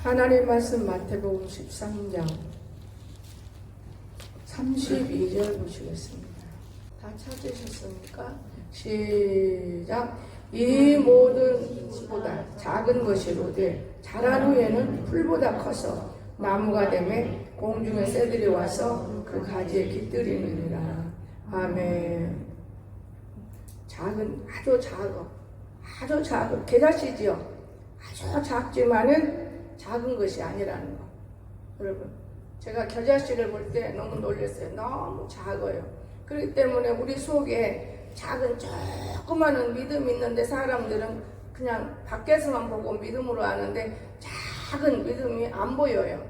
하나님 말씀 마태복음 13장 32절 보시겠습니다. 다 찾으셨습니까? 시작. 이 모든 것보다 작은 것이로되 자란 후에는 풀보다 커서 나무가 되매 공중의 새들이 와서 그 가지에 깃들이느니라. 아멘. 작은, 아주 작은, 계자씨지요. 아주 작지만은 작은 것이 아니라는 거. 여러분, 제가 겨자씨를 볼 때 너무 놀랐어요. 너무 작아요. 그렇기 때문에 우리 속에 작은 조그마한 믿음이 있는데 사람들은 그냥 밖에서만 보고 믿음으로 아는데 작은 믿음이 안 보여요.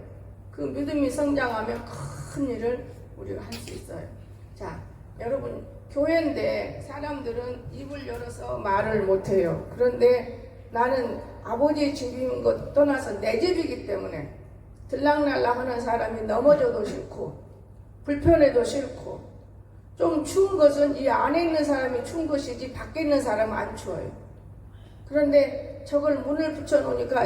그 믿음이 성장하면 큰 일을 우리가 할 수 있어요. 자, 여러분, 교회인데 사람들은 입을 열어서 말을 못해요. 그런데 나는 아버지의 집인 것 떠나서 내 집이기 때문에 들락날락 하는 사람이 넘어져도 싫고 불편해도 싫고, 좀 추운 것은 이 안에 있는 사람이 추운 것이지 밖에 있는 사람은 안 추워요. 그런데 저걸 문을 붙여놓으니까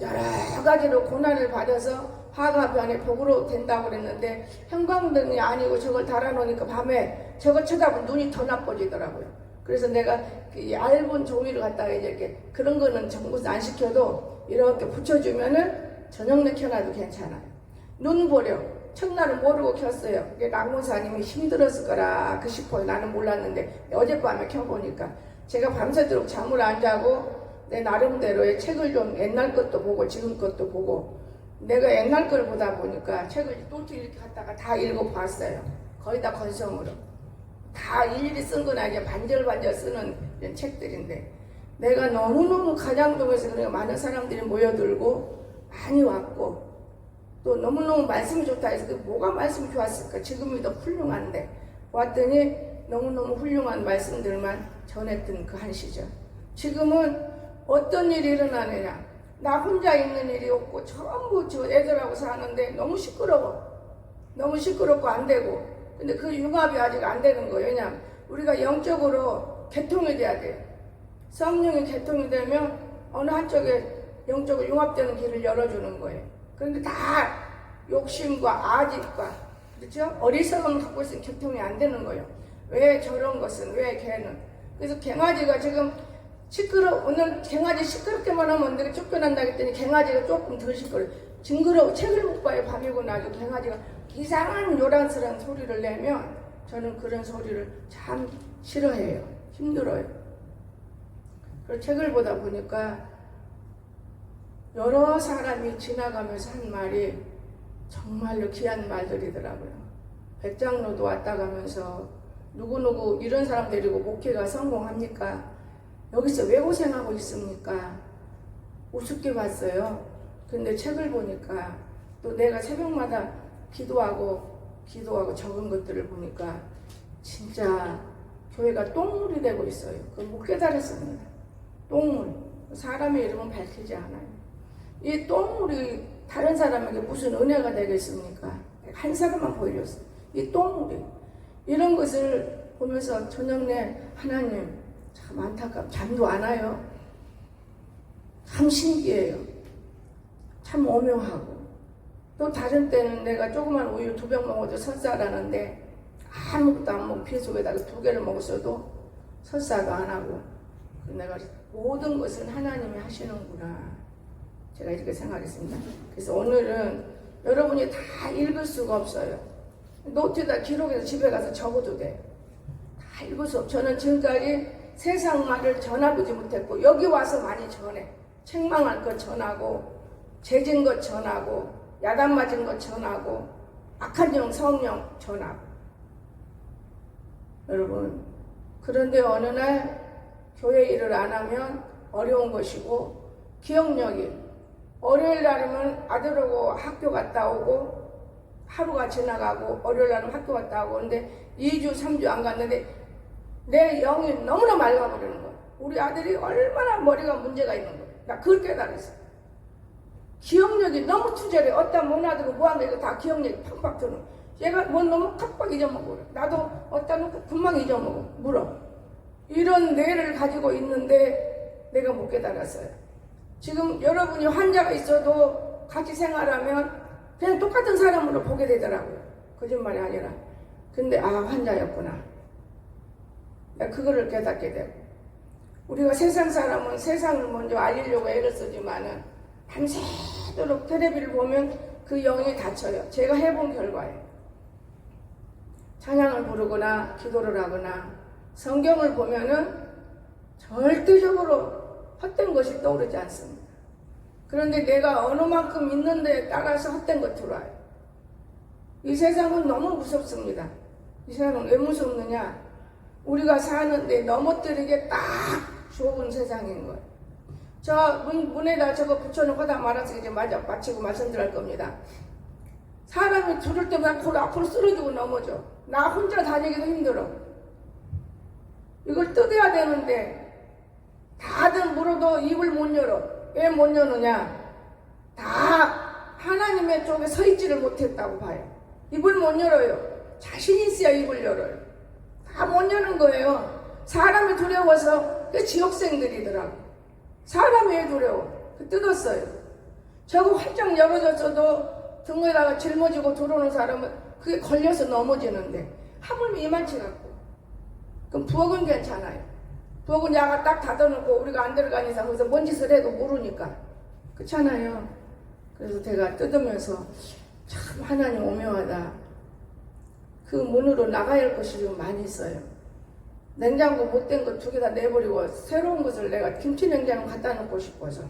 여러 가지로 고난을 받아서 화가 변해 복으로 된다고 그랬는데 형광등이 아니고 저걸 달아놓으니까 밤에 저거 쳐다보면 눈이 더 나빠지더라고요. 그래서 내가 그 얇은 종이를 갖다가 이렇게, 그런 거는 정부 안 시켜도 이렇게 붙여주면은 저녁에 켜놔도 괜찮아요. 눈 보려. 첫날은 모르고 켰어요. 랑모사님이 힘들었을 거라 싶어요. 나는 몰랐는데 어젯밤에 켜보니까 제가 밤새도록 잠을 안 자고 내 나름대로의 책을 좀 옛날 것도 보고 지금 것도 보고, 내가 옛날 걸 보다 보니까 책을 또 이렇게 갖다가 다 읽어봤어요. 거의 다 건성으로. 다 일일이 쓴 건 아니야. 반절반절 쓰는 이런 책들인데, 내가 너무너무 가장동에서 그러니까 많은 사람들이 모여들고 많이 왔고, 또 너무너무 말씀이 좋다 해서 뭐가 말씀이 좋았을까? 지금이 더 훌륭한데 왔더니 너무너무 훌륭한 말씀들만 전했던 그 한 시절. 지금은 어떤 일이 일어나느냐, 나 혼자 있는 일이 없고 전부 저 애들하고 사는데 너무 시끄러워. 너무 시끄럽고 안 되고, 근데 그 융합이 아직 안 되는 거예요. 왜냐하면 우리가 영적으로 개통이 돼야 돼요. 성령이 개통이 되면 어느 한쪽에 영적으로 융합되는 길을 열어주는 거예요. 그런데 다 욕심과 아집과, 그렇죠? 어리석음을 갖고 있으면 개통이 안 되는 거예요. 왜 저런 것은, 왜 걔는. 그래서 갱아지가 지금 오늘 갱아지 시끄럽게만 하면 내가 쫓겨난다 했더니 갱아지가 조금 덜 시끄러워. 징그러워. 책을 못 봐요. 밤이고 나도 갱아지가 이상한 요란스러운 소리를 내면 저는 그런 소리를 참 싫어해요. 힘들어요. 그리고 책을 보다 보니까 여러 사람이 지나가면서 한 말이 정말로 귀한 말들이더라고요. 백장로도 왔다 가면서 누구누구 이런 사람 데리고 목회가 성공합니까? 여기서 왜 고생하고 있습니까? 우습게 봤어요. 근데 책을 보니까 또 내가 새벽마다 기도하고 적은 것들을 보니까 진짜 교회가 똥물이 되고 있어요. 그걸 못 깨달았습니다. 똥물. 사람의 이름은 밝히지 않아요. 이 똥물이 다른 사람에게 무슨 은혜가 되겠습니까? 한 사람만 보여줬어요. 이 똥물이. 이런 것을 보면서 저녁 내 하나님 참 안타깝고 잠도 안 와요. 참 신기해요. 참 오묘하고. 또 다른 때는 내가 조그만 우유 2병 먹어도 설사라는데 아무것도 안 먹고 피 속에다가 2개를 먹었어도 설사도 안 하고, 내가 모든 것은 하나님이 하시는구나, 제가 이렇게 생각했습니다. 그래서 오늘은 여러분이 다 읽을 수가 없어요. 노트에다 기록해서 집에 가서 적어도 돼요. 다 읽을 수 없어요. 저는 지금까지 세상 말을 전해보지 못했고 여기 와서 많이 전해. 책망할 것 전하고, 죄진 것 전하고, 야단 맞은 것 전하고, 악한 영 성령 전하고. 여러분, 그런데 어느 날 교회 일을 안 하면 어려운 것이고, 기억력이 월요일 날이면 아들하고 학교 갔다 오고 하루가 지나가고, 월요일 날은 학교 갔다 오고, 근데 2주 3주 안 갔는데 내 영이 너무나 맑아버리는 거야. 우리 아들이 얼마나 머리가 문제가 있는 거야. 나 그걸 깨달았어. 기억력이 너무 투절해. 어디다 못 놔두고 뭐하는 거 이거 다 기억력이 팍팍 드는 거야. 얘가 뭐 너무 팍팍 잊어먹어. 나도 어디다 놓고 금방 잊어먹어. 물어. 이런 뇌를 가지고 있는데 내가 못 깨달았어요. 지금 여러분이 환자가 있어도 같이 생활하면 그냥 똑같은 사람으로 보게 되더라고요. 거짓말이 아니라. 근데 환자였구나. 그거를 깨닫게 되고, 우리가 세상 사람은 세상을 먼저 알리려고 애를 쓰지만은 밤새도록 텔레비를 보면 그 영이 다쳐요. 제가 해본 결과예요. 찬양을 부르거나 기도를 하거나 성경을 보면은 절대적으로 헛된 것이 떠오르지 않습니다. 그런데 내가 어느 만큼 있는 데에 따라서 헛된 것 들어와요. 이 세상은 너무 무섭습니다. 이 세상은 왜 무섭느냐? 우리가 사는데 넘어뜨리게 딱 좋은 세상인 거예요. 저 문에다 저거 붙여놓고 다 말아서 이제 마치고 말씀드릴 겁니다. 사람이 들을 때마다 앞으로 쓰러지고 넘어져. 나 혼자 다니기도 힘들어. 이걸 뜯어야 되는데 다들 물어도 입을 못 열어. 왜 못 여느냐? 다 하나님의 쪽에 서 있지를 못했다고 봐요. 입을 못 열어요. 자신 있어야 입을 열어요. 다 못 여는 거예요. 사람이 두려워서 그 지옥생들이더라고. 사람이 왜 두려워? 뜯었어요. 저거 활짝 열어졌어도 등에다가 짊어지고 들어오는 사람은 그게 걸려서 넘어지는데 하물며 이만치 갖고. 그럼 부엌은 괜찮아요. 부엌은 야가 딱 닫아놓고 우리가 안 들어가는 이상 거기서 뭔 짓을 해도 모르니까. 그렇잖아요. 그래서 제가 뜯으면서 참 하나님 오묘하다. 그 문으로 나가야 할 것이 좀 많이 있어요. 냉장고 못된 거 2개 다 내버리고 새로운 것을 내가 김치 냉장고 갖다 놓고 싶어서.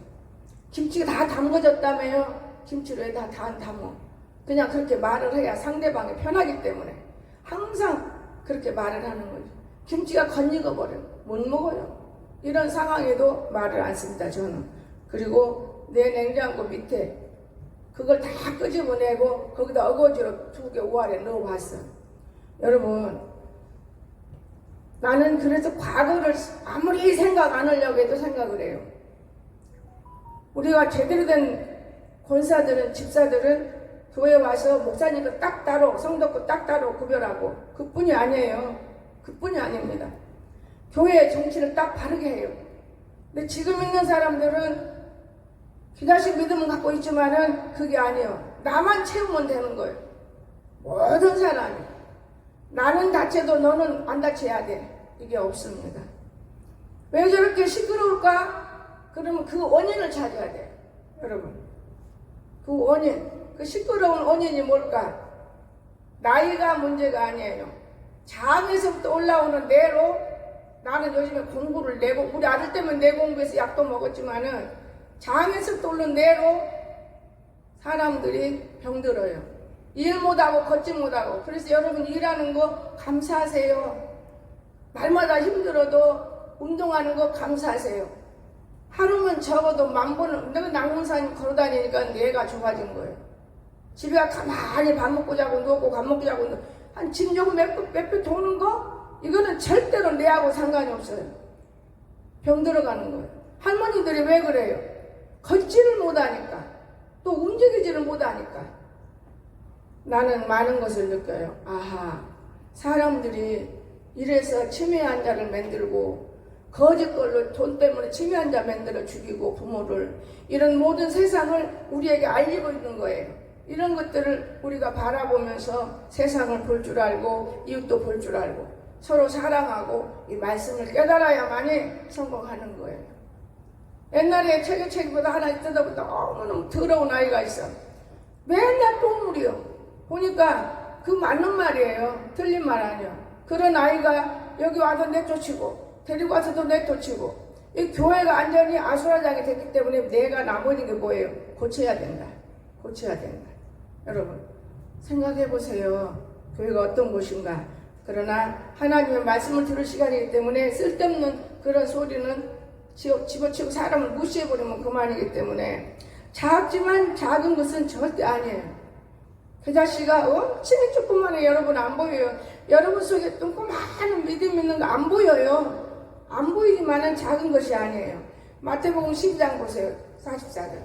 김치가 다 담궈졌다며요. 김치를 왜 다 안 담어? 그냥 그렇게 말을 해야 상대방이 편하기 때문에 항상 그렇게 말을 하는 거죠. 김치가 건익어버려요. 못 먹어요. 이런 상황에도 말을 안 씁니다, 저는. 그리고 내 냉장고 밑에 그걸 다 끄집어내고 거기다 어거지로 2개 오아래 넣어봤어. 여러분, 나는 그래서 과거를 아무리 생각 안 하려고 해도 생각을 해요. 우리가 제대로 된 권사들은, 집사들은 교회 와서 목사님과 딱 따로, 성도과 딱 따로 구별하고 그뿐이 아니에요. 그뿐이 아닙니다. 교회의 정치를 딱 바르게 해요. 근데 지금 있는 사람들은 기다식 믿음은 갖고 있지만은 그게 아니에요. 나만 채우면 되는 거예요. 모든 사람이. 나는 다쳐도 너는 안 다쳐야 돼. 이게 없습니다. 왜 저렇게 시끄러울까? 그러면 그 원인을 찾아야 돼요. 여러분. 그 원인. 그 시끄러운 원인이 뭘까? 나이가 문제가 아니에요. 장에서부터 올라오는 뇌로 나는 요즘에 공부를 내고 우리 아들 때문에 뇌 공부해서 약도 먹었지만은 장에서부터 오는 뇌로 사람들이 병들어요. 일 못하고 걷지 못하고. 그래서 여러분 일하는 거 감사하세요. 날마다 힘들어도 운동하는 거 감사하세요. 하루면 적어도 10,000번은 내가 낙문산 걸어다니니까 뇌가 좋아진 거예요. 집에 가만히 밥 먹고 자고 누웠고 밥 먹고 자고 한 집 요금 몇 배 도는 거? 이거는 절대로 뇌하고 상관이 없어요. 병 들어가는 거예요. 할머니들이 왜 그래요? 걷지를 못하니까. 또 움직이지를 못하니까. 나는 많은 것을 느껴요. 사람들이 이래서 치매 환자를 만들고 거짓 걸로 돈 때문에 치매 환자 만들어 죽이고 부모를, 이런 모든 세상을 우리에게 알리고 있는 거예요. 이런 것들을 우리가 바라보면서 세상을 볼 줄 알고 이웃도 볼 줄 알고 서로 사랑하고 이 말씀을 깨달아야만이 성공하는 거예요. 옛날에 책보다 하나 뜯어보다 너무 더러운 아이가 있어. 맨날 똥물이요. 보니까 그 맞는 말이에요. 틀린 말 아니에요. 그런 아이가 여기 와서 내쫓이고 데리고 와서도 내쫓이고, 이 교회가 완전히 아수라장이 됐기 때문에 내가 나머지 게 뭐예요? 고쳐야 된다. 고쳐야 된다. 여러분 생각해 보세요. 교회가 어떤 곳인가. 그러나 하나님의 말씀을 들을 시간이기 때문에 쓸데없는 그런 소리는 집어치고 사람을 무시해버리면 그만이기 때문에, 작지만 작은 것은 절대 아니에요. 겨자씨가 엄청 조그만해. 여러분 안 보여요. 여러분 속에 조그마한 믿음 있는 거 안 보여요. 안 보이지만은 작은 것이 아니에요. 마태복음 12장 보세요. 44절.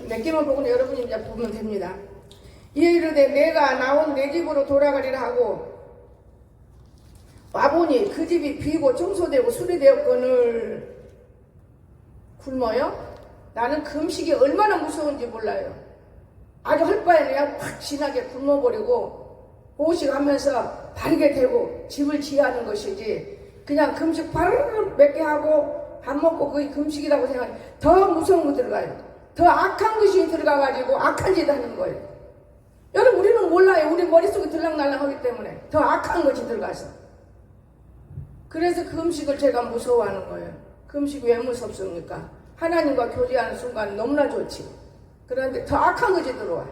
몇 개만 보고 여러분이 이제 보면 됩니다. 이에 이르되 내가 나온 내 집으로 돌아가리라 하고 와보니 그 집이 비고 청소되고 수리되었거늘 굶어요? 나는 금식이 얼마나 무서운지 몰라요. 아주 헐바에 그냥 팍 진하게 굶어버리고 호식하면서 바르게 되고 집을 지하는 것이지, 그냥 금식 바르르 몇 개 하고 밥 먹고 그게 금식이라고 생각해. 더 무서운 거 들어가요. 더 악한 것이 들어가가지고 악한 짓 하는 거예요. 여러분, 우리는 몰라요. 우리 머릿속에 들락날락하기 때문에 더 악한 것이 들어가서. 그래서 금식을 제가 무서워하는 거예요. 금식이 왜 무섭습니까? 하나님과 교제하는 순간 너무나 좋지. 그런데 더 악한 것이 들어와.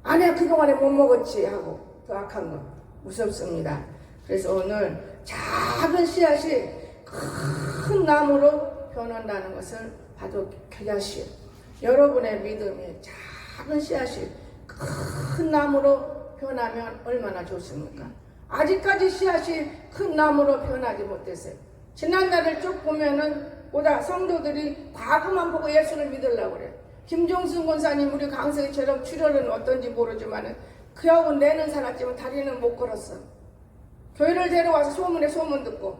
아니야, 그동안에 못 먹었지 하고 더 악한 거 무섭습니다. 그래서 오늘 작은 씨앗이 큰 나무로 변한다는 것을 받아들여야 하시오. 여러분의 믿음이 작은 씨앗이 큰 나무로 변하면 얼마나 좋습니까? 아직까지 씨앗이 큰 나무로 변하지 못했어요. 지난날을 쭉 보면은 보다 성도들이 과거만 보고 예수를 믿으려고 그래요. 김종순 권사님 우리 강석이처럼 출혈은 어떤지 모르지만은 그하고 내는 살았지만 다리는 못 걸었어. 교회를 데려와서 소문에 소문 듣고,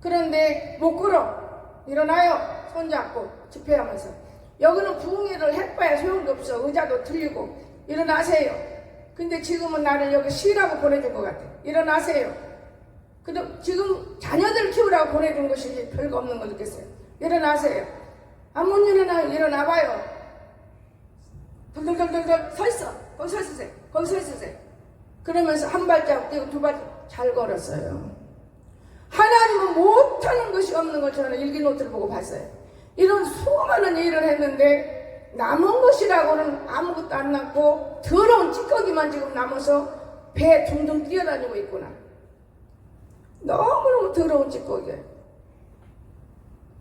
그런데 못 걸어. 일어나요. 손잡고 집회하면서. 여기는 부흥회를 해봐야 소용도 없어. 의자도 틀리고. 일어나세요. 근데 지금은 나를 여기 쉬라고 보내준 것 같아. 일어나세요. 그럼 지금 자녀들 키우라고 보내준 것이지 별거 없는 거 느꼈어요. 일어나세요. 안 못 일어나봐요. 덜덜덜덜 서 있어. 거기 서 있으세요. 거기 서 있으세요. 그러면서 한 발자국 뛰고 두 발자국 잘 걸었어요. 하나님은 못하는 것이 없는 걸 저는 일기노트를 보고 봤어요. 이런 수많은 일을 했는데 남은 것이라고는 아무것도 안 남고 더러운 찌꺼기만 지금 남아서 배에 둥둥 뛰어다니고 있구나. 너무너무 더러운 찌꺼기예요.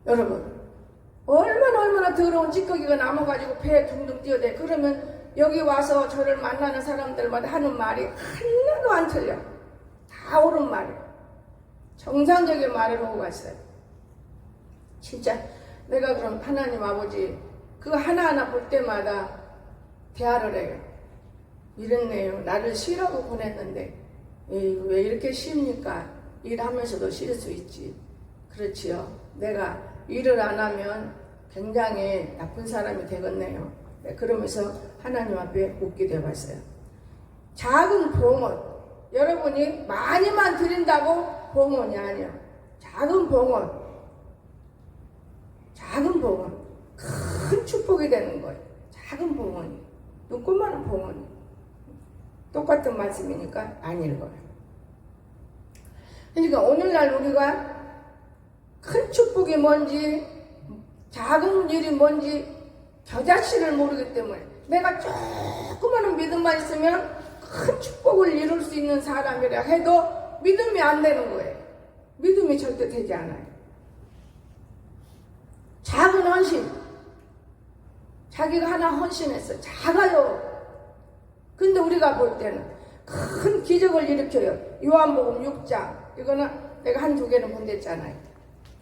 여러분, 얼마나 더러운 찌꺼기가 남아가지고 배에 둥둥 뛰어대. 그러면 여기 와서 저를 만나는 사람들마다 하는 말이 하나도 안 틀려. 다 옳은 말이에요. 정상적인 말을 하고 갔어요. 진짜 내가 그럼 하나님 아버지 그거 하나하나 볼 때마다 대화를 해요. 이랬네요. 나를 쉬라고 보냈는데 왜 이렇게 쉽니까? 일하면서도 쉴 수 있지. 그렇지요. 내가 일을 안 하면 굉장히 나쁜 사람이 되겠네요. 네, 그러면서 하나님 앞에 묻게 되어봤어요. 작은 봉헌, 여러분이 많이만 드린다고 봉헌이 아니야. 작은 봉헌, 큰 축복이 되는 거예요. 작은 봉헌이, 눈꽃만한 봉헌이. 똑같은 말씀이니까 안 읽어요. 그러니까 오늘날 우리가 큰 축복이 뭔지, 작은 일이 뭔지 저 자신을 모르기 때문에, 내가 조그마한 믿음만 있으면 큰 축복을 이룰 수 있는 사람이라 해도 믿음이 안 되는 거예요. 믿음이 절대 되지 않아요. 작은 헌신, 자기가 하나 헌신했어. 작아요. 근데 우리가 볼 때는 큰 기적을 일으켜요. 요한복음 6장, 이거는 내가 한두 개는 본댔잖아요.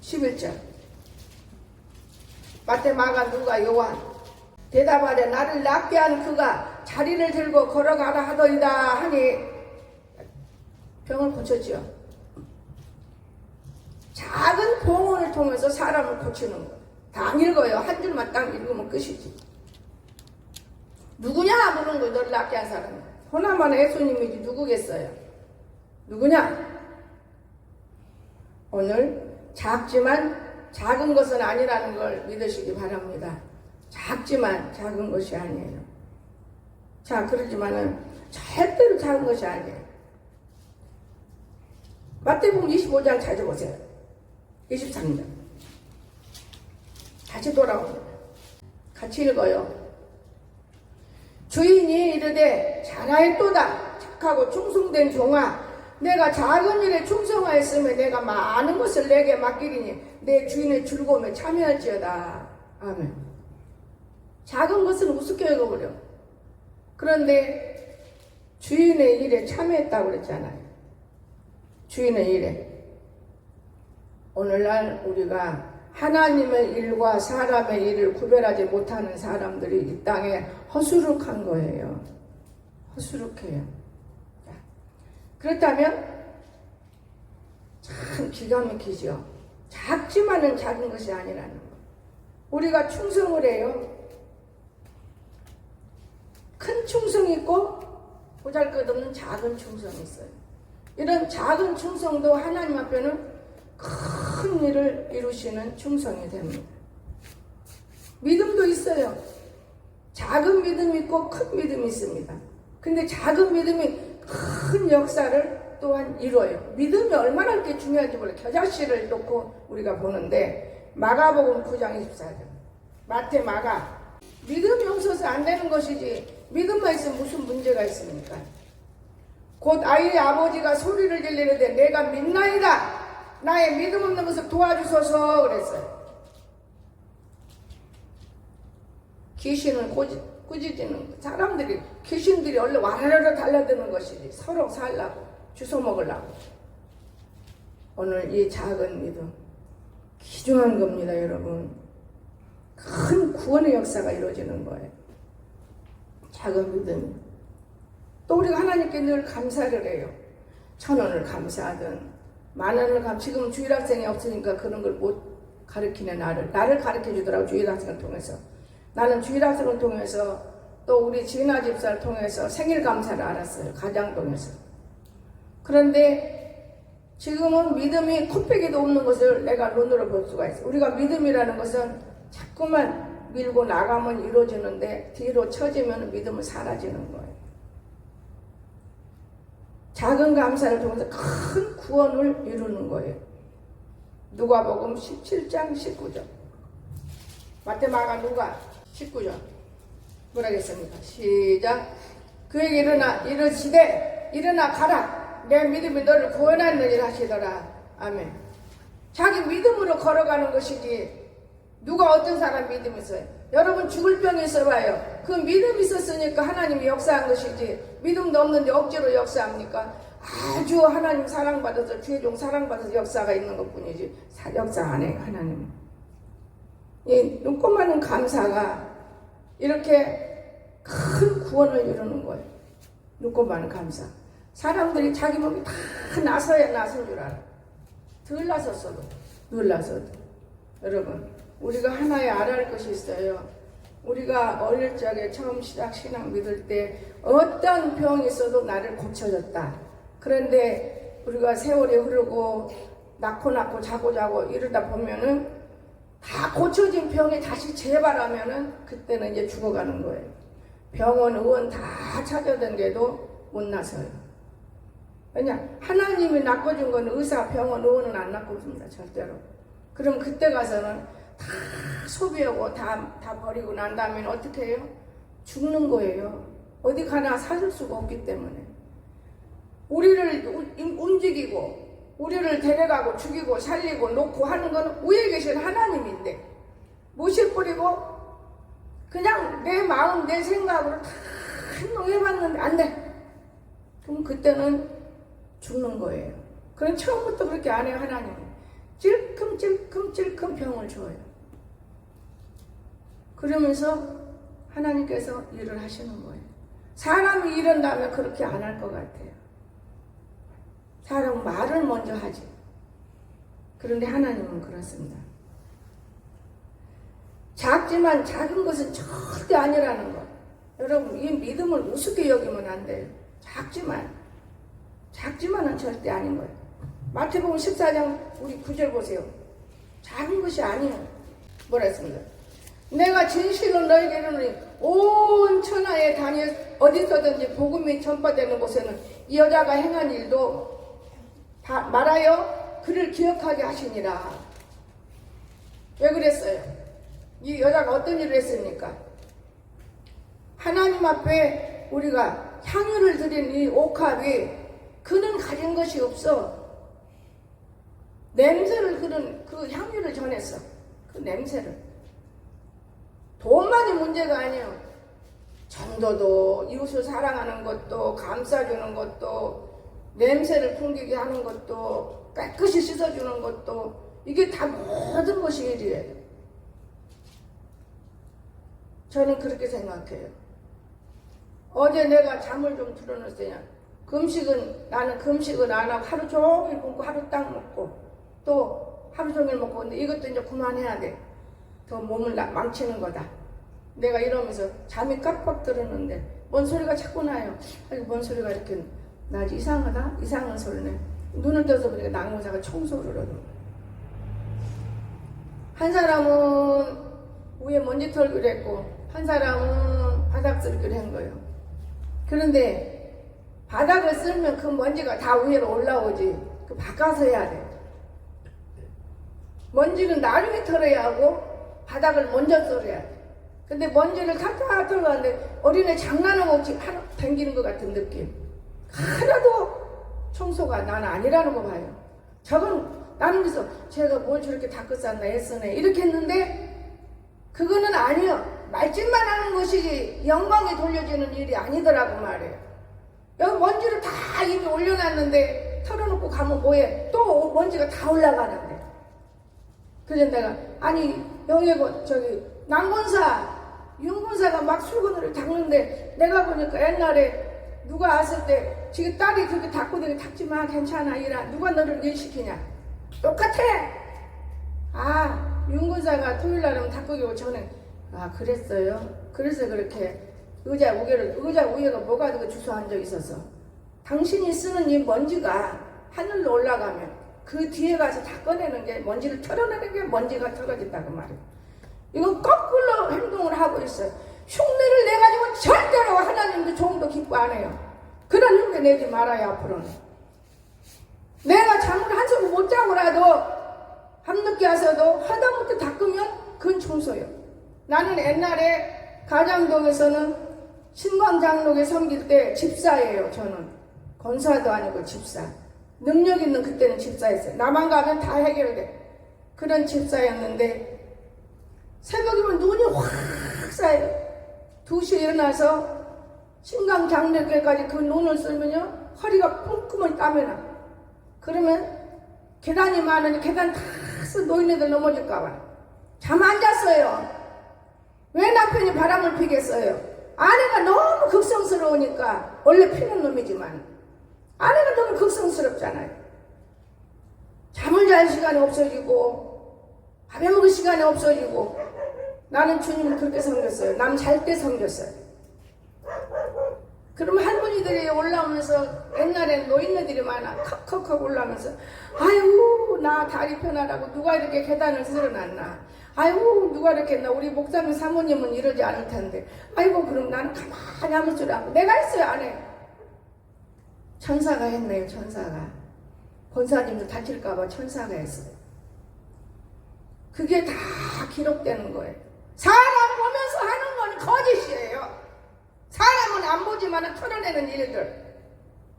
11절. 마태, 마가, 누가, 요한. 대답하되 나를 낫게 한 그가 자리를 들고 걸어가라 하더이다 하니 병을 고쳤죠. 작은 봉헌을 통해서 사람을 고치는 거예요. 다 안 읽어요. 한 줄만 딱 읽으면 끝이지. 누구냐 물은 거예요. 너를 낫게 한 사람은. 호나만 예수님이지 누구겠어요. 누구냐? 오늘 작지만 작은 것은 아니라는 걸 믿으시기 바랍니다. 작지만 작은 것이 아니에요. 자, 그러지만은 절대로 작은 것이 아니에요. 마태복음 25장 찾아보세요. 23절. 다시 돌아옵니다. 같이 읽어요. 주인이 이르되 잘하였도다. 착하고 충성된 종아, 내가 작은 일에 충성하였으면 내가 많은 것을 내게 맡기리니 내 주인의 즐거움에 참여할지어다. 아멘. 작은 것은 우습게 여겨버려. 그런데 주인의 일에 참여했다고 그랬잖아요. 주인의 일에. 오늘날 우리가 하나님의 일과 사람의 일을 구별하지 못하는 사람들이 이 땅에 허수룩한 거예요. 허수룩해요. 그렇다면 참 기가 막히죠. 작지만은 작은 것이 아니라는 거. 우리가 충성을 해요. 큰 충성이 있고 보잘것없는 작은 충성이 있어요. 이런 작은 충성도 하나님 앞에는 큰 일을 이루시는 충성이 됩니다. 믿음도 있어요. 작은 믿음이 있고 큰 믿음이 있습니다. 근데 작은 믿음이 큰 역사를 또한 이루어요. 믿음이 얼마나 이렇게 중요한지 몰라요. 겨자씨를 놓고 우리가 보는데 마가복음 9장 24절 마태 마가 믿음이 없어서 안 되는 것이지 믿음만 있으면 무슨 문제가 있습니까? 곧 아이의 아버지가 소리를 질리는데 내가 믿나이다. 나의 믿음 없는 것을 도와주소서 그랬어요. 귀신을 꾸짖는 사람들이 귀신들이 원래 와라라라 달려드는 것이지 서로 살라고 주워 먹으려고. 오늘 이 작은 믿음 귀중한 겁니다. 여러분 큰 구원의 역사가 이루어지는 거예요. 작은 믿음. 또 우리가 하나님께 늘 감사를 해요. 1,000원을 감사하든 10,000원을 지금 주일학생이 없으니까 그런 걸 못 가르치네. 나를 가르쳐 주더라고. 주일학생을 통해서. 나는 주일학생을 통해서 또 우리 지은아 집사를 통해서 생일 감사를 알았어요. 가장동에서. 그런데 지금은 믿음이 코빼기도 없는 것을 내가 눈으로 볼 수가 있어요. 우리가 믿음이라는 것은 자꾸만 밀고 나가면 이루어지는데 뒤로 처지면 믿음은 사라지는 거예요. 작은 감사를 통해서 큰 구원을 이루는 거예요. 누가복음 17장 19절 마태 마가 누가 19절 뭐라 했습니까? 시작. 그에게 이르시되 일어나 가라 내 믿음이 너를 구원하느니라 하시더라. 아멘. 자기 믿음으로 걸어가는 것이지 누가 어떤 사람 믿음이 있어요? 여러분 죽을 병이 있어봐요. 그 믿음이 있었으니까 하나님이 역사한 것이지 믿음도 없는데 억지로 역사합니까? 아주 하나님 사랑받아서 주의 종 사랑받아서 역사가 있는 것뿐이지 역사 안 해요. 하나님은. 이 눈꼽만한 감사가 이렇게 큰 구원을 이루는 거예요. 눈꼽만한 감사. 사람들이 자기 몸이 다 나서야 나선 줄 알아. 덜 나섰어도 덜 나서도. 여러분 우리가 하나에 알아야 할 것이 있어요. 우리가 어릴 적에 처음 시작 신앙 믿을 때 어떤 병이 있어도 나를 고쳐줬다. 그런데 우리가 세월이 흐르고 낳고 자고 이러다 보면은 다 고쳐진 병이 다시 재발하면은 그때는 이제 죽어가는 거예요. 병원, 의원 다 찾아다녀도 못 나서요. 왜냐? 하나님이 낚아준 건 의사, 병원, 의원은 안 낚아줍니다. 절대로. 그럼 그때 가서는 다 소비하고 다 버리고 난 다음에 어떻게 해요? 죽는 거예요. 어디 가나 사줄 수가 없기 때문에. 우리를 움직이고 우리를 데려가고 죽이고 살리고 놓고 하는 건 위에 계신 하나님인데 못을 뿌리고 그냥 내 마음 내 생각으로 다 행동해봤는데 안 돼. 그럼 그때는 죽는 거예요. 그럼 처음부터 그렇게 안 해요. 하나님은 찔끔찔끔 병을 줘요. 그러면서 하나님께서 일을 하시는 거예요. 사람이 이런다면 그렇게 안 할 것 같아요. 사람은 말을 먼저 하지. 그런데 하나님은 그렇습니다. 작지만 작은 것은 절대 아니라는 것. 여러분 이 믿음을 우습게 여기면 안 돼요. 작지만은 절대 아닌 거예요. 마태복음 14장 우리 9절 보세요. 작은 것이 아니에요. 뭐라 했습니까? 내가 진실로 너에게 이르노니 온 천하에 다니 어디서든지 복음이 전파되는 곳에는 이 여자가 행한 일도 다 말하여 그를 기억하게 하시니라. 왜 그랬어요? 이 여자가 어떤 일을 했습니까? 하나님 앞에 우리가 향유를 드린 이 옥합이 그는 가진 것이 없어. 냄새를 그 향유를 전했어. 그 냄새를. 돈만이 문제가 아니에요. 전도도 이웃을 사랑하는 것도 감싸주는 것도 냄새를 풍기게 하는 것도 깨끗이 씻어주는 것도 이게 다 모든 것이 일이에요. 저는 그렇게 생각해요. 어제 내가 잠을 좀 들어놨어요. 나는 금식은 안 하고 하루 종일 굶고 하루 딱 먹고 또 하루 종일 먹고 근데 이것도 이제 그만해야 돼. 더 몸을 망치는 거다. 내가 이러면서 잠이 깜빡 들었는데 뭔 소리가 자꾸 나요. 아니 뭔 소리가 이렇게 나지? 이상하다? 이상한 소리네. 눈을 떠서 보니까 낙무사가 청소를 하는 거야. 한 사람은 위에 먼지 털기를 했고 한 사람은 바닥 쓸기를 한 거예요. 그런데 바닥을 쓸면 그 먼지가 다 위로 올라오지. 그 바꿔서 해야 돼. 먼지는 나중에 털어야 하고 바닥을 먼저 썰어야 돼. 근데 먼지를 탁탁 털어가는데 어린애 장난은 없이 하루 댕기는 것 같은 느낌. 하나도 청소가 나는 아니라는 거 봐요. 저건 나는 그래서 제가 뭘 저렇게 닦고 쌌나 애쓰네 이렇게 했는데 그거는 아니요. 말짓만 하는 것이 영광이 돌려지는 일이 아니더라고 말이에요. 여기 먼지를 다 이미 올려놨는데 털어놓고 가면 뭐해? 또 먼지가 다 올라가는데. 그래서 내가 아니 여기 저기 남군사 윤군사가 막 술건을 닦는데 내가 보니까 옛날에 누가 왔을 때 지금 딸이 그렇게 닦고 되게 닦지마 괜찮아 이라 누가 너를 일 시키냐? 똑같아. 아 윤군사가 토요일날은 닦고 오고 저는 아 그랬어요. 그래서 그렇게 의자 위에가 뭐가 되고 주워 앉아 있어서 당신이 쓰는 이 먼지가 하늘로 올라가면 그 뒤에 가서 다 꺼내는 게 먼지를 털어내는 게 먼지가 털어진다고 말이에요. 이건 거꾸로 행동을 하고 있어요. 흉내를 내가지고 절대로 하나님도 조금도 기뻐 안 해요. 그런 흉내 내지 말아요 앞으로는. 내가 잠을 한숨 못 자고라도 밤늦게 와서도 하다못해 닦으면 그건 청소예요. 나는 옛날에 가장동에서는 신광장로에 섬길 때 집사예요. 저는 권사도 아니고 집사. 능력 있는 그때는 집사였어요. 나만 가면 다 해결돼. 그런 집사였는데 새벽이면 눈이 확 쌓여요. 2시에 일어나서 신강장로교까지 그 눈을 쓰면요 허리가 뿜뿜을 땀이 나. 그러면 계단이 많으니 계단 다 노인네들 넘어질까봐 잠 안 잤어요. 왜 남편이 바람을 피겠어요? 아내가 너무 극성스러우니까 원래 피는 놈이지만 아내가 너무 극성스럽잖아요. 잠을 잘 시간이 없어지고 밥에 먹을 시간이 없어지고 나는 주님을 그렇게 섬겼어요. 남 잘 때 섬겼어요. 그러면 할머니들이 올라오면서 옛날엔 노인네들이 많아 컥컥컥 올라오면서 아유 나 다리 편하라고 누가 이렇게 계단을 쓸어놨나. 아이고 누가 이렇게 했나. 우리 목사님 사모님은 이러지 않을 텐데 아이고 그럼 나는 가만히 아무 줄 알고 내가 했어요 안 해. 천사가 했네요. 천사가. 권사님도 다칠까봐 천사가 했어요. 그게 다 기록되는 거예요. 사람 보면서 하는 건 거짓이에요. 사람은 안 보지만 털어내는 일들.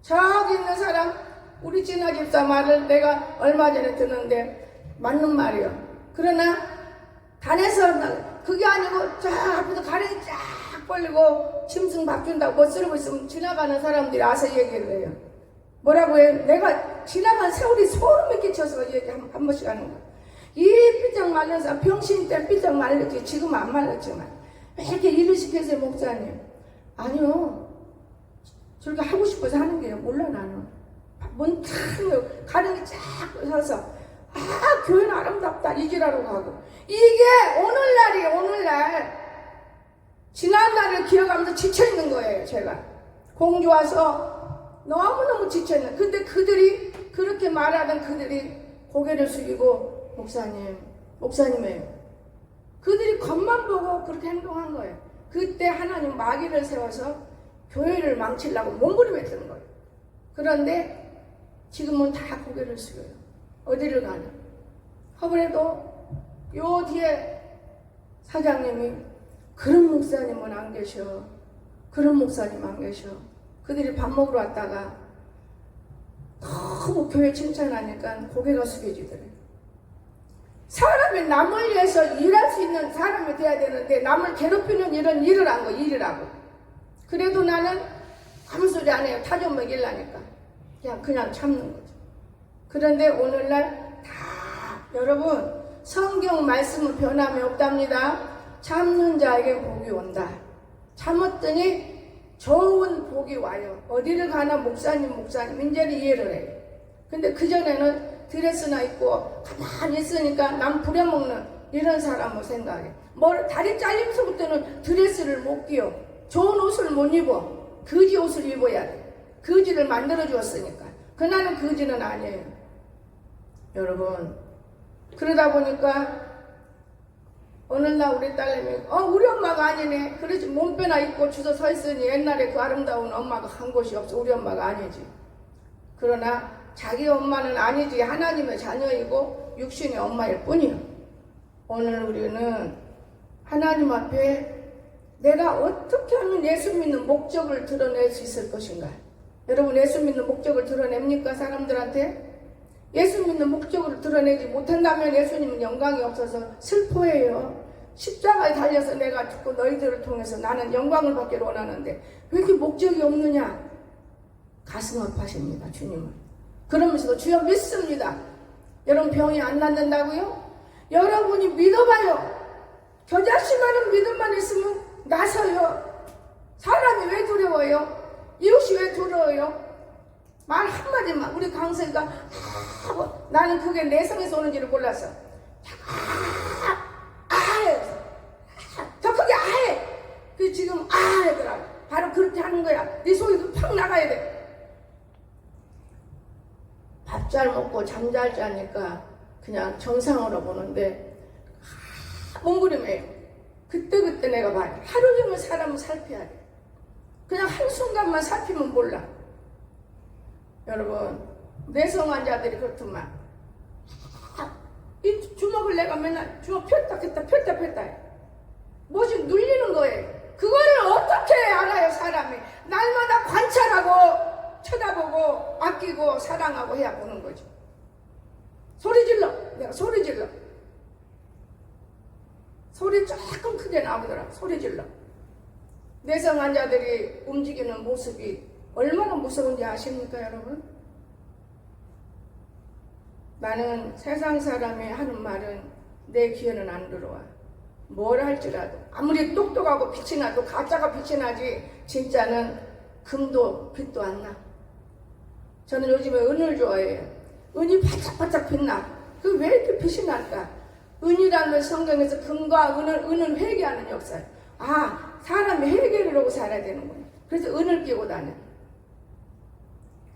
저기 있는 사람 우리 진아 집사 말을 내가 얼마 전에 듣는데 맞는 말이에요. 그러나 단에서 그게 아니고 저 앞에서 가랭이 쫙 벌리고 짐승 밥 준다고 못 쓰고 있으면 지나가는 사람들이 와서 얘기를 해요. 뭐라고 해요? 내가 지나간 세월이 소름이 끼쳐서 얘기 한 번씩 하는 거예요. 이 삐쩍 말른 사람 병신 때 삐쩍 말렸지. 지금은 안 말렸지만 왜 이렇게 일을 시켜서 목사님? 아니요. 저렇게 하고 싶어서 하는 게요. 몰라 나는. 뭔 참 가랭이 쫙 서서 아 교회는 아름답다 이지라고 하고 이게 오늘날이에요. 오늘날 지난날을 기억하면서 지쳐있는 거예요. 제가 공주 와서 너무너무 지쳐있는. 근데 그들이 그렇게 말하던 그들이 고개를 숙이고 목사님이에요. 그들이 겉만 보고 그렇게 행동한 거예요. 그때 하나님 마귀를 세워서 교회를 망치려고 몸부림했던 거예요. 그런데 지금은 다 고개를 숙여요. 어디를 가나. 허브래도 요 뒤에 사장님이 그런 목사님은 안 계셔. 그런 목사님 안 계셔. 그들이 밥 먹으러 왔다가 너무 교회 칭찬하니까 고개가 숙여지더래요. 사람이 남을 위해서 일할 수 있는 사람이 돼야 되는데 남을 괴롭히는 이런 일을 한 거, 일이라고. 그래도 나는 아무 소리 안 해요. 타 좀 먹이려니까. 그냥 참는 거죠. 그런데 오늘날 다 여러분 성경 말씀은 변함이 없답니다. 참는 자에게 복이 온다. 참았더니 좋은 복이 와요. 어디를 가나 목사님 이제는 이해를 해요. 근데 그전에는 드레스나 입고 가만히 있으니까 남 부려먹는 이런 사람을 생각해. 다리 잘림서부터는 드레스를 못 끼워. 좋은 옷을 못 입어. 거지 옷을 입어야 돼. 거지를 만들어 주었으니까. 그나는 거지는 아니에요. 여러분, 그러다 보니까 어느 날 우리 딸내미 우리 엄마가 아니네. 그러지 몸빼나 입고 주저 서 있으니 옛날에 그 아름다운 엄마가 한 곳이 없어. 우리 엄마가 아니지. 그러나 자기 엄마는 아니지. 하나님의 자녀이고 육신의 엄마일 뿐이요. 오늘 우리는 하나님 앞에 내가 어떻게 하면 예수 믿는 목적을 드러낼 수 있을 것인가? 여러분, 예수 믿는 목적을 드러냅니까? 사람들한테? 예수 믿는 목적을 드러내지 못한다면 예수님은 영광이 없어서 슬퍼해요. 십자가에 달려서 내가 죽고 너희들을 통해서 나는 영광을 받기를 원하는데 왜 이렇게 목적이 없느냐? 가슴 아파십니다, 주님은. 그러면서도 주여 믿습니다. 여러분, 병이 안 낫는다고요? 여러분이 믿어봐요. 겨자씨만한 믿음만 있으면 나서요. 사람이 왜 두려워요? 이웃이 왜 두려워요? 말 한마디만. 우리 강석이가 나는 그게 내성에서 오는지를 몰랐어. 저 크게 아해. 그 지금 아해더라고. 바로 그렇게 하는 거야. 네 속이 팍 나가야 돼. 밥 잘 먹고 잠 잘 자니까 그냥 정상으로 보는데 몽구름해요. 그때 내가 봐요. 하루 종일 사람을 살펴야 돼. 그냥 한순간만 살피면 몰라. 여러분, 내성 환자들이 그렇더만 이 주먹을 내가 맨날 주먹 폈다 해. 뭐지 눌리는 거예요. 그거를 어떻게 알아요? 사람이 날마다 관찰하고 쳐다보고 아끼고 사랑하고 해야 보는 거죠. 소리 질러. 내가 소리 질러. 소리 조금 크게 나오더라. 소리 질러. 내성 환자들이 움직이는 모습이 얼마나 무서운지 아십니까, 여러분? 나는 세상 사람이 하는 말은 내 귀에는 안 들어와. 뭘 할지라도 아무리 똑똑하고 빛이 나도 가짜가 빛이 나지 진짜는 금도 빛도 안 나. 저는 요즘에 은을 좋아해요. 은이 바짝바짝 빛나. 그 왜 이렇게 빛이 날까? 은이라는 성경에서 금과 은은 회개하는 역사예요. 사람이 회개를 하고 살아야 되는구나. 그래서 은을 끼고 다녀.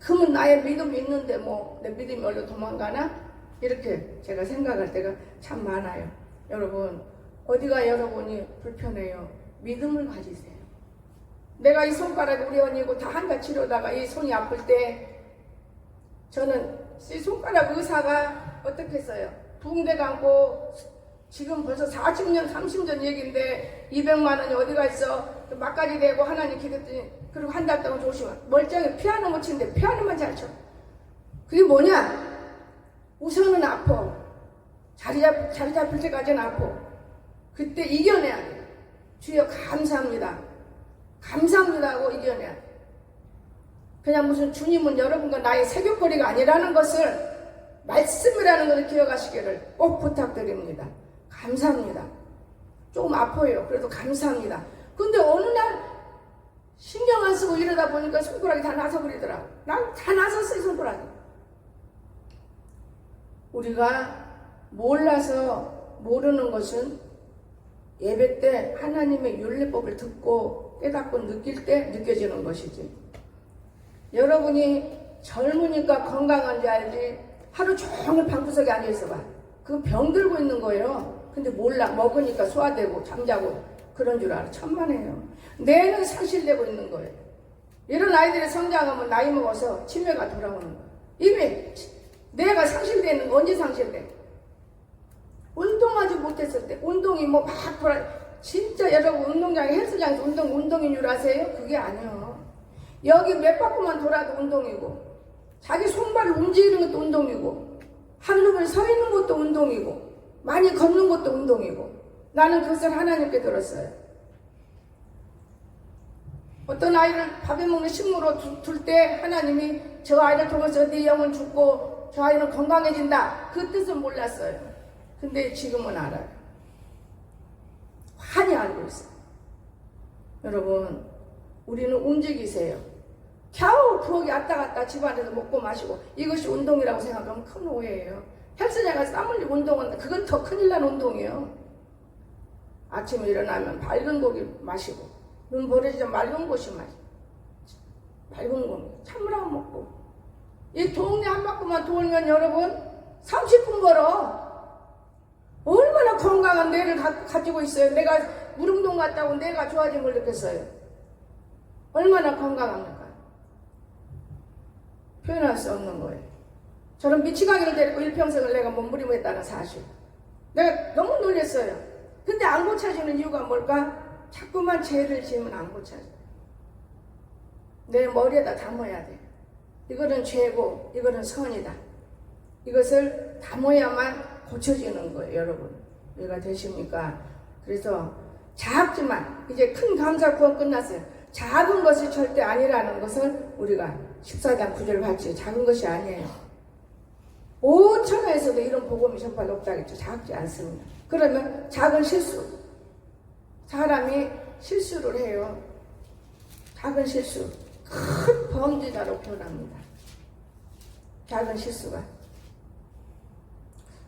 금은 나의 믿음이 있는데 내 믿음이 얼른 도망가나? 이렇게 제가 생각할 때가 참 많아요. 여러분, 어디가 여러분이 불편해요? 믿음을 가지세요. 내가 이 손가락이 우리 언니고 다 한가 치료다가 이 손이 아플 때 저는 이 손가락 의사가 어떻게 했어요? 붕대 감고 지금 벌써 40년 30년 얘기인데 200만 원이 어디가 있어? 막까지 대고 하나님 기도했더니 그리고 한 달 동안 조심해. 멀쩡히 피아노 못 치는데 피아노만 잘 쳐. 그게 뭐냐? 우선은 아파. 자리 잡힐 때까지는 아파. 그때 이겨내야 돼. 주여 감사합니다. 감사합니다 하고 이겨내야 돼. 그냥 무슨 주님은 여러분과 나의 세교거리가 아니라는 것을 말씀이라는 것을 기억하시기를 꼭 부탁드립니다. 감사합니다. 조금 아파요. 그래도 감사합니다. 근데 어느 날 신경 안 쓰고 이러다 보니까 손가락이 다 나서버리더라고. 난 다 나섰어요, 손가락이. 우리가 몰라서 모르는 것은 예배 때 하나님의 윤리법을 듣고 깨닫고 느낄 때 느껴지는 것이지. 여러분이 젊으니까 건강한지 알지 하루 종일 방구석에 앉아있어봐. 그 병 들고 있는 거예요. 근데 몰라. 먹으니까 소화되고 잠자고 그런 줄 알아. 천만에요. 뇌는 상실되고 있는 거예요. 이런 아이들이 성장하면 나이 먹어서 치매가 돌아오는 거예요. 이미 뇌가 상실되는 거 언제 상실돼? 운동하지 못했을 때 운동이 막 돌아. 진짜 여러분 운동장에 헬스장에서 운동인 줄 아세요? 그게 아니에요. 여기 몇 바퀴만 돌아도 운동이고 자기 손발을 움직이는 것도 운동이고 하루 종일 서 있는 것도 운동이고 많이 걷는 것도 운동이고 나는 그것을 하나님께 들었어요. 어떤 아이를 밥에 먹는 식물로 둘 때 하나님이 저 아이를 통해서 네 영은 죽고 저 아이는 건강해진다. 그 뜻은 몰랐어요. 근데 지금은 알아요. 환히 알고 있어요. 여러분, 우리는 움직이세요. 겨우 부엌에 왔다 갔다 집안에서 먹고 마시고 이것이 운동이라고 생각하면 큰 오해예요. 헬스장에 가서 땀 흘리고 운동은 그건 더 큰일 난 운동이에요. 아침에 일어나면 밝은 고기 마시고 눈 버려지자 맑은 곳이 마시고 맑은 공기 찬물 안 먹고 이 동네 한 바퀴만 돌면 여러분 30분 걸어. 얼마나 건강한 뇌를 가지고 있어요. 내가 무릉동 갔다 온 뇌가 좋아진 걸 느꼈어요. 얼마나 건강합니까? 표현할 수 없는 거예요. 저런 미치광이를 데리고 일평생을 내가 몸부림했다는 사실. 내가 너무 놀랐어요. 근데 안 고쳐지는 이유가 뭘까? 자꾸만 죄를 지으면 안 고쳐져. 내 머리에다 담아야 돼. 이거는 죄고 이거는 선이다. 이것을 담아야만 고쳐지는 거예요, 여러분. 이해가 되십니까? 그래서 작지만 이제 큰 감사 구원 끝났어요. 작은 것이 절대 아니라는 것을 우리가 14장 9절 봤지. 작은 것이 아니에요. 5천하에서도 이런 복음이 정말 높다겠죠. 작지 않습니다. 그러면 작은 실수. 사람이 실수를 해요. 작은 실수. 큰 범죄자로 변합니다. 작은 실수가.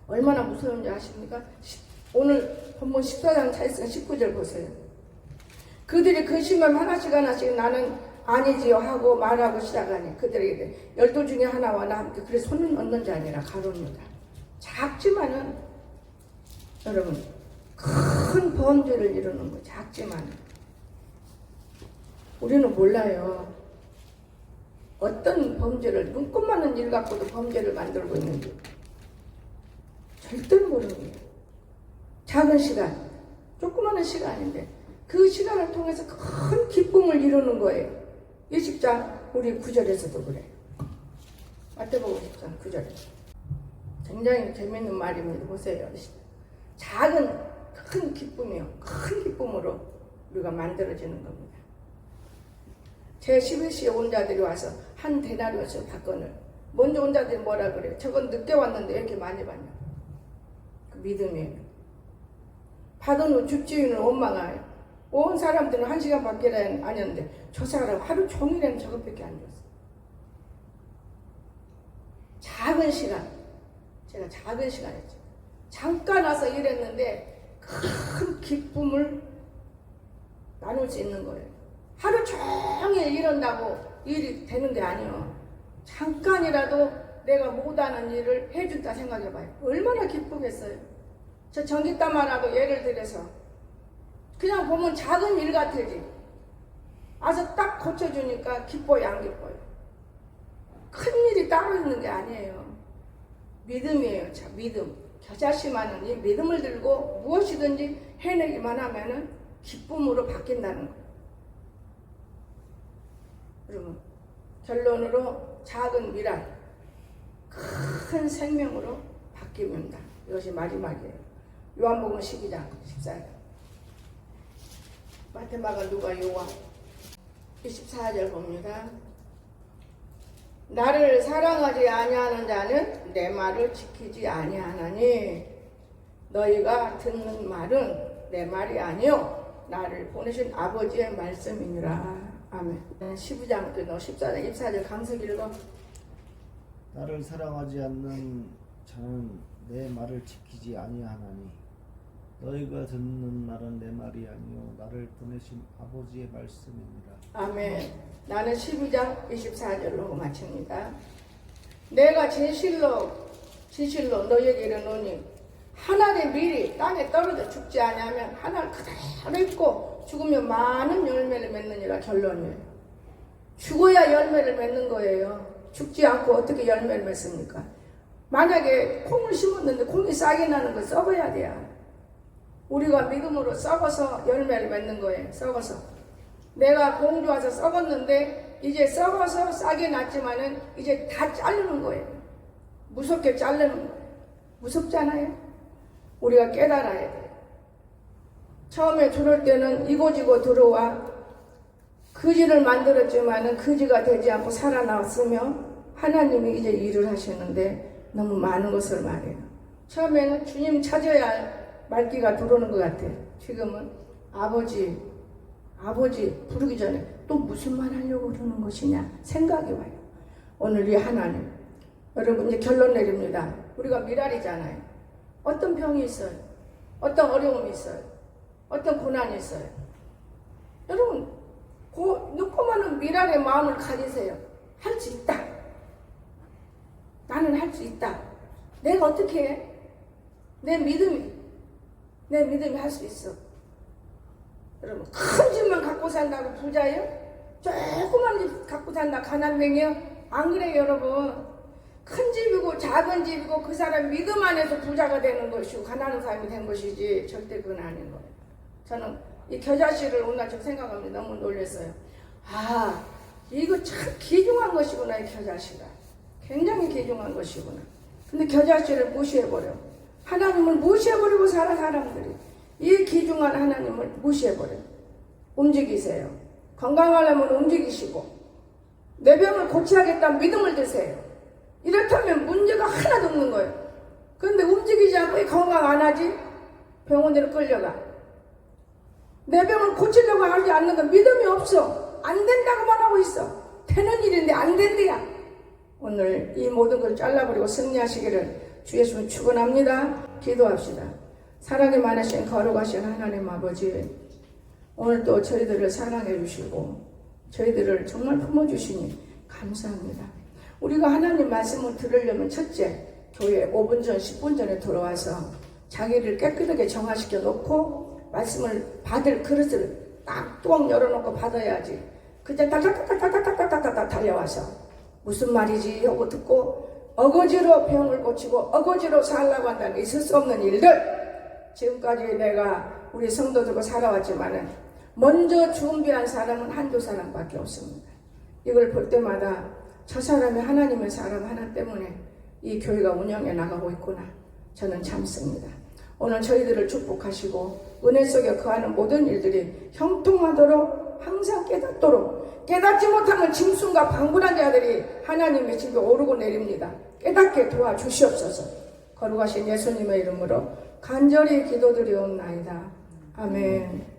얼마나 무서운지 아십니까? 오늘 본문 14장 19절 보세요. 그들이 근심하면 하나씩 나는 아니지요 하고 말하고 시작하니 그들에게 12 중에 하나와 나 함께 그래 손은 얻는 자 아니라 가로입니다. 작지만은 여러분 큰 범죄를 이루는 거 작지만 우리는 몰라요. 어떤 범죄를 눈꽃 많은 일 갖고도 범죄를 만들고 있는지 절대 모릅니다. 작은 시간, 조그마한 시간인데 그 시간을 통해서 큰 기쁨을 이루는 거예요. 20장 우리 9절에서도 그래요. 마태복음 10장 9절. 굉장히 재밌는 말입니다. 보세요. 작은 큰 기쁨이요. 큰 기쁨으로 우리가 만들어지는 겁니다. 제 11시에 온 자들이 와서 한 데나리온을 받거늘. 먼저 온 자들이 뭐라 그래요? 저건 늦게 왔는데 왜 이렇게 많이 받냐? 그 믿음이에요. 받은 후 집주인은 원망하여 온 사람들은 1시간 밖에 아니었는데 저 사람 하루 종일에는 저것밖에 안 줬어. 작은 시간, 제가 작은 시간이었죠. 잠깐 와서 일했는데 큰 기쁨을 나눌 수 있는 거예요. 하루 종일 일한다고 일이 되는 게 아니에요. 잠깐이라도 내가 못하는 일을 해준다 생각해봐요. 얼마나 기쁘겠어요. 저 전기담 하나도 예를 들어서 그냥 보면 작은 일 같으지. 와서 딱 고쳐주니까 기뻐요, 안 기뻐요? 큰 일이 따로 있는 게 아니에요. 믿음이에요. 자, 믿음. 겨자씨만은 이 믿음을 들고 무엇이든지 해내기만 하면은 기쁨으로 바뀐다는 거예요. 여러분, 결론으로 작은 미랄, 큰 생명으로 바뀝니다. 이것이 마지막이에요. 요한복음 12장 14절. 마지막은 누가 요한 24절 봅니다. 나를 사랑하지 아니하는 자는 내 말을 지키지 아니하나니 너희가 듣는 말은 내 말이 아니요 나를 보내신 아버지의 말씀이니라. 아멘. 12장 14장 24절 강석 읽어. 나를 사랑하지 않는 자는 내 말을 지키지 아니하나니 너희가 듣는 말은 내 말이 아니요 나를 보내신 아버지의 말씀입니다. 아멘. 나는 12장 24절로 마칩니다. 내가 진실로 너희에게 이르노니 하나의 밀이 땅에 떨어져 죽지 아니하면 하나를 그대로 있고 죽으면 많은 열매를 맺느니라. 결론이에요. 죽어야 열매를 맺는 거예요. 죽지 않고 어떻게 열매를 맺습니까? 만약에 콩을 심었는데 콩이 싹이 나는 걸 썩어야 돼요. 우리가 믿음으로 썩어서 열매를 맺는 거예요. 썩어서. 내가 공주 와서 썩었는데 이제 썩어서 싹이 났지만은 이제 다 자르는 거예요. 무섭게 자르는 거예요. 무섭잖아요. 우리가 깨달아야 돼요. 처음에 들어올 때는 이고지고 들어와 거지를 만들었지만은 거지가 되지 않고 살아나왔으며 하나님이 이제 일을 하시는데 너무 많은 것을 말해요. 처음에는 주님 찾아야 말기가 들어오는 것 같아요. 지금은 아버지 부르기 전에 또 무슨 말 하려고 그러는 것이냐 생각이 와요. 오늘 이 하나님, 여러분 이제 결론 내립니다. 우리가 미랄이잖아요. 어떤 병이 있어요. 어떤 어려움이 있어요. 어떤 고난이 있어요. 여러분 눈코만은 미랄의 마음을 가지세요. 할 수 있다. 나는 할 수 있다. 내가 어떻게 해? 내 믿음이 할 수 있어. 여러분 큰 집만 갖고 산다고 부자예요? 조그만 집 갖고 산다 가난맹이요? 안 그래요 여러분. 큰 집이고 작은 집이고 그 사람 믿음 안에서 부자가 되는 것이고 가난한 사람이 된 것이지 절대 그건 아닌 거예요. 저는 이 겨자씨를 오늘 좀 생각하면서 너무 놀랐어요. 아 이거 참 귀중한 것이구나. 이 겨자씨가 굉장히 귀중한 것이구나. 근데 겨자씨를 무시해버려. 하나님을 무시해버리고 살아. 사람들이 이 귀중한 하나님을 무시해버려. 움직이세요. 건강하려면 움직이시고 내 병을 고쳐야겠다는 믿음을 드세요. 이렇다면 문제가 하나도 없는 거예요. 그런데 움직이지 않고 왜 건강 안 하지? 병원으로 끌려가. 내 병을 고치려고 하지 않는 건 믿음이 없어. 안 된다고만 하고 있어. 되는 일인데 안 된대야. 오늘 이 모든 걸 잘라버리고 승리하시기를 주 예수님 축원합니다. 기도합시다. 사랑이 많으신 거룩하신 하나님 아버지, 오늘 또 저희들을 사랑해 주시고 저희들을 정말 품어주시니 감사합니다. 우리가 하나님 말씀을 들으려면 첫째, 교회 5분 전 10분 전에 들어와서 자기를 깨끗하게 정화시켜 놓고 말씀을 받을 그릇을 딱 뚜껑 열어놓고 받아야지. 그냥 딱딱딱딱딱딱딱딱 달려와서 무슨 말이지 하고 듣고 어거지로 병을 고치고 어거지로 살라고 한다는 있을 수 없는 일들. 지금까지 내가 우리 성도들과 살아왔지만은 먼저 준비한 사람은 한두 사람밖에 없습니다. 이걸 볼 때마다 저 사람이 하나님의 사람 하나 때문에 이 교회가 운영해 나가고 있구나. 저는 참습니다. 오늘 저희들을 축복하시고 은혜 속에 거하는 모든 일들이 형통하도록 항상 깨닫도록, 깨닫지 못하는 짐승과 방불한 자들이 하나님의 집에 오르고 내립니다. 깨닫게 도와주시옵소서. 거룩하신 예수님의 이름으로 간절히 기도드리옵나이다. 아멘.